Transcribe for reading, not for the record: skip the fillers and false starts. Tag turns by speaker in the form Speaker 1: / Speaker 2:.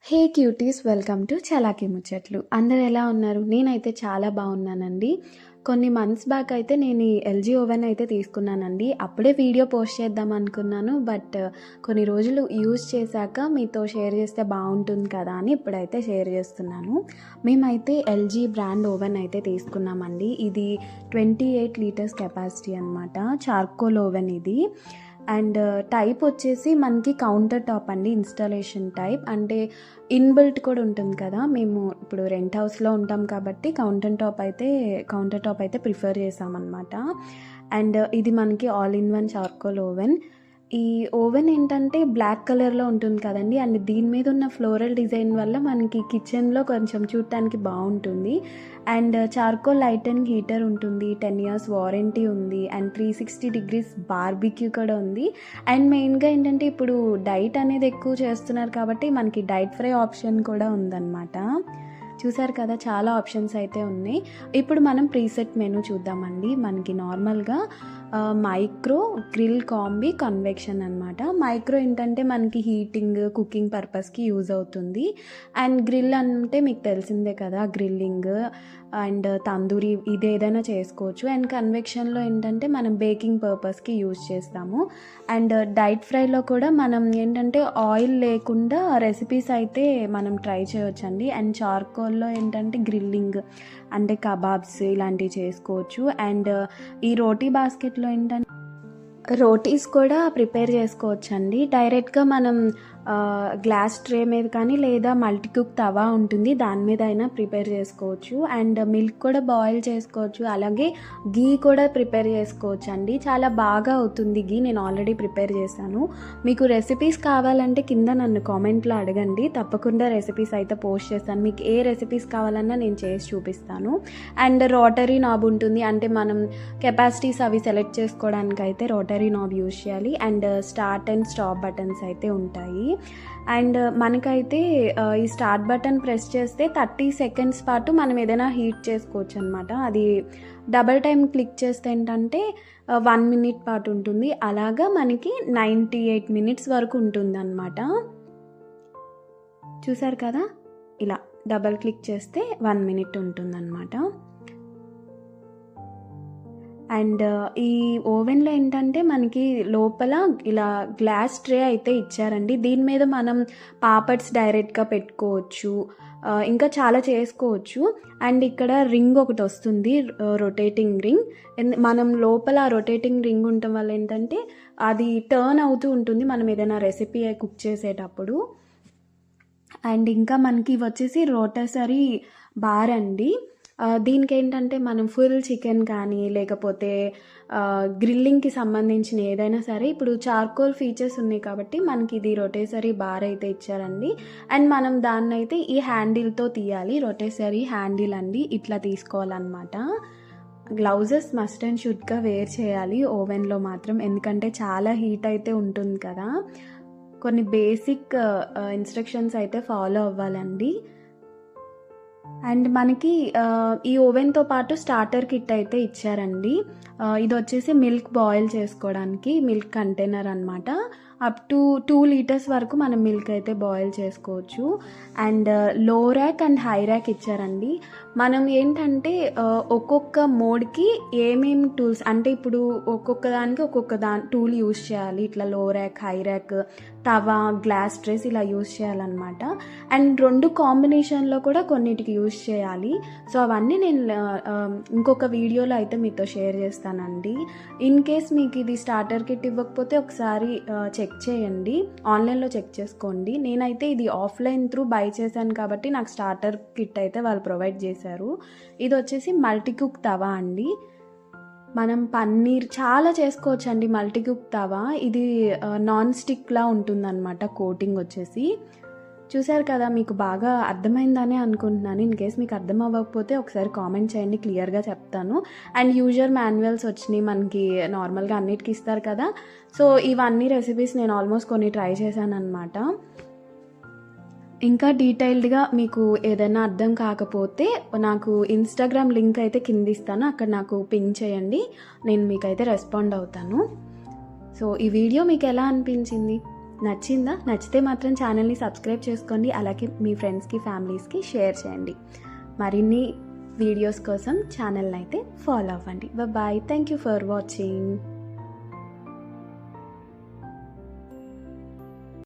Speaker 1: Hey cuties, welcome to చలాకీ ముచ్చట్లు. అందరు ఎలా ఉన్నారు? నేనైతే చాలా బాగున్నానండి. కొన్ని మంత్స్ బ్యాక్ అయితే నేను ఈ ఎల్జీ ఓవెన్ అయితే తీసుకున్నానండి. అప్పుడే వీడియో పోస్ట్ చేద్దాం అనుకున్నాను, బట్ కొన్ని రోజులు యూజ్ చేశాక మీతో షేర్ చేస్తే బాగుంటుంది కదా అని ఇప్పుడైతే షేర్ చేస్తున్నాను. మేమైతే ఎల్జీ బ్రాండ్ ఓవెన్ అయితే తీసుకున్నామండి. ఇది 28 లీటర్స్ కెపాసిటీ అనమాట. చార్కోల్ ఓవెన్ ఇది. అండ్ టైప్ వచ్చేసి మనకి కౌంటర్ టాప్ అండి, ఇన్స్టాలేషన్ టైప్. అంటే ఇన్బిల్ట్ కూడా ఉంటుంది కదా, మేము ఇప్పుడు రెంట్ హౌస్లో ఉంటాం కాబట్టి కౌంటర్ టాప్ అయితే ప్రిఫర్ చేసామన్నమాట. అండ్ ఇది మనకి all in one charcoal oven. ఈ ఓవెన్ ఏంటంటే బ్లాక్ కలర్లో ఉంటుంది కదండి, అండ్ దీని మీద ఉన్న ఫ్లోరల్ డిజైన్ వల్ల మనకి కిచెన్లో కొంచెం చూడటానికి బాగుంటుంది. And charcoal light and heater ఉంటుంది, 10 years వారంటీ ఉంది, అండ్ 360 degrees బార్బిక్యూ కూడా ఉంది. అండ్ మెయిన్గా ఏంటంటే ఇప్పుడు డైట్ అనేది ఎక్కువ చేస్తున్నారు కాబట్టి మనకి డైట్ ఫ్రై ఆప్షన్ కూడా ఉందన్నమాట. చూసారు కదా, చాలా ఆప్షన్స్ అయితే ఉన్నాయి. ఇప్పుడు మనం ప్రీసెట్ మెనూ చూద్దామండి. మనకి నార్మల్గా మైక్రో, గ్రిల్, కాంబీ, కన్వెక్షన్ అనమాట. మైక్రో ఏంటంటే మనకి హీటింగ్, కుకింగ్ పర్పస్కి యూజ్ అవుతుంది. అండ్ గ్రిల్ అంటే మీకు తెలిసిందే కదా, గ్రిల్లింగ్ అండ్ తందూరి ఇది ఏదైనా చేసుకోవచ్చు. అండ్ కన్వెక్షన్లో ఏంటంటే మనం బేకింగ్ పర్పస్కి యూజ్ చేస్తాము. అండ్ డైట్ ఫ్రైలో కూడా మనం ఏంటంటే ఆయిల్ లేకుండా రెసిపీస్ అయితే మనం ట్రై చేయొచ్చండి. అండ్ చార్కోల్లో ఏంటంటే గ్రిల్లింగ్ అంటే కబాబ్స్ ఇలాంటివి చేసుకోవచ్చు. అండ్ ఈ రోటీ బాస్కెట్లో ఏంటంటే రోటీస్ కూడా ప్రిపేర్ చేసుకోవచ్చండి. డైరెక్ట్గా మనం గ్లాస్ ట్రే మీద కానీ లేదా మల్టీ కుక్ తవా ఉంటుంది, దాని మీద అయినా ప్రిపేర్ చేసుకోవచ్చు. అండ్ మిల్క్ కూడా బాయిల్ చేసుకోవచ్చు, అలాగే గీ కూడా ప్రిపేర్ చేసుకోవచ్చు అండి. చాలా బాగా అవుతుంది గీ, నేను ఆల్రెడీ ప్రిపేర్ చేశాను. మీకు రెసిపీస్ కావాలంటే కింద నన్ను కామెంట్లో అడగండి, తప్పకుండా రెసిపీస్ అయితే పోస్ట్ చేస్తాను. మీకు ఏ రెసిపీస్ కావాలన్నా నేను చేసి చూపిస్తాను. అండ్ రోటరీ నాబ్ ఉంటుంది, అంటే మనం కెపాసిటీస్ అవి సెలెక్ట్ చేసుకోవడానికి అయితే రోటరీ నాబ్ యూజ్ చేయాలి. And start and stop buttons అయితే ఉంటాయి. అండ్ మనకైతే ఈ స్టార్ట్ బటన్ ప్రెస్ చేస్తే 30 seconds పాటు మనం ఏదైనా హీట్ చేసుకోవచ్చు అనమాట. అది డబల్ టైం క్లిక్ చేస్తే ఏంటంటే 1 minute పాటు ఉంటుంది. అలాగా మనకి 98 minutes వరకు ఉంటుంది అనమాట. చూసారు కదా, ఇలా డబల్ క్లిక్ చేస్తే 1 minute ఉంటుందన్నమాట. అండ్ ఈ ఓవెన్లో ఏంటంటే మనకి లోపల ఇలా గ్లాస్ ట్రే అయితే ఇచ్చారండి. దీని మీద మనం పాపడ్స్ డైరెక్ట్గా పెట్టుకోవచ్చు, ఇంకా చాలా చేసుకోవచ్చు. అండ్ ఇక్కడ రింగ్ ఒకటి వస్తుంది, రొటేటింగ్ రింగ్. మనం లోపల రొటేటింగ్ రింగ్ ఉండటం వల్ల ఏంటంటే అది టర్న్ అవుతూ ఉంటుంది మనం ఏదైనా రెసిపీ కుక్ చేసేటప్పుడు. అండ్ ఇంకా మనకి ఇవి వచ్చేసి రోటసరీ బార్ అండి. దీనికి ఏంటంటే మనం ఫుల్ చికెన్ కానీ లేకపోతే గ్రిల్లింగ్కి సంబంధించిన ఏదైనా సరే, ఇప్పుడు చార్కోల్ ఫీచర్స్ ఉన్నాయి కాబట్టి మనకి ఇది రొటేసరీ బార్ అయితే ఇచ్చారండి. అండ్ మనం దాన్ని అయితే ఈ హ్యాండిల్తో తీయాలి, రొటేసరీ హ్యాండిల్ అండి, ఇట్లా తీసుకోవాలన్నమాట. గ్లౌజెస్ మస్ట్ అండ్ షుడ్గా వేర్ చేయాలి ఓవెన్లో మాత్రం, ఎందుకంటే చాలా హీట్ అయితే ఉంటుంది కదా. కొన్ని బేసిక్ ఇన్స్ట్రక్షన్స్ అయితే ఫాలో అవ్వాలండి. అండ్ మనకి ఈ ఓవెన్తో పాటు స్టార్టర్ కిట్ అయితే ఇచ్చారండి. ఇది వచ్చేసి మిల్క్ బాయిల్ చేసుకోవడానికి మిల్క్ కంటైనర్ అనమాట. అప్ టు 2 liters వరకు మనం మిల్క్ అయితే బాయిల్ చేసుకోవచ్చు. అండ్ లో ర్యాక్ అండ్ హై ర్యాక్ ఇచ్చారండి. మనం ఏంటంటే ఒక్కొక్క మోడ్కి ఏమేమి టూల్స్, అంటే ఇప్పుడు ఒక్కొక్క దానికి ఒక్కొక్క టూల్ యూస్ చేయాలి. ఇట్లా లో ర్యాక్, హై ర్యాక్, తవా, గ్లాస్ ట్రేస్ ఇలా యూస్ చేయాలన్నమాట. అండ్ 2 కాంబినేషన్లో కూడా కొన్నిటికి యూస్ చేయాలి. సో అవన్నీ నేను ఇంకొక వీడియోలో అయితే మీతో షేర్ చేస్తానండి. ఇన్ కేస్ మీకు ఇది స్టార్టర్ కిట్ ఇవ్వకపోతే ఒకసారి చెక్ చేయండి, ఆన్లైన్లో చెక్ చేసుకోండి. నేనైతే ఇది ఆఫ్లైన్ త్రూ బై చేశాను కాబట్టి నాకు స్టార్టర్ కిట్ అయితే వాళ్ళు ప్రొవైడ్ చేశారు. ఇది వచ్చేసి మల్టీ కుక్ తవా అండి. మనం పన్నీర్ చాలా చేసుకోవచ్చు అండి మల్టీ కుక్ తవా. ఇది నాన్ స్టిక్లా ఉంటుందన్నమాట, కోటింగ్ వచ్చేసి. చూసారు కదా, మీకు బాగా అర్థమైందని అనుకుంటున్నాను. ఇన్ కేస్ మీకు అర్థం అవ్వకపోతే ఒకసారి కామెంట్ చేయండి, క్లియర్గా చెప్తాను. అండ్ యూజర్ మాన్యువల్స్ వచ్చినాయి మనకి, నార్మల్గా అన్నిటికీ ఇస్తారు కదా. సో ఇవన్నీ రెసిపీస్ నేను ఆల్మోస్ట్ కొన్ని ట్రై చేశాను అనమాట. ఇంకా డీటెయిల్డ్గా మీకు ఏదైనా అర్థం కాకపోతే నాకు ఇన్స్టాగ్రామ్ లింక్ అయితే కింద ఇస్తాను, అక్కడ నాకు పింగ్ చేయండి, నేను మీకైతే రెస్పాండ్ అవుతాను. సో ఈ వీడియో మీకు ఎలా అనిపించింది? నచ్చిందా? నచ్చితే మాత్రం ఛానల్ని సబ్స్క్రైబ్ చేసుకోండి. అలాగే మీ ఫ్రెండ్స్కి, ఫ్యామిలీస్కి షేర్ చేయండి. మరిన్ని వీడియోస్ కోసం ఛానల్ని అయితే ఫాలో అవ్వండి. Bye. Thank you for watching.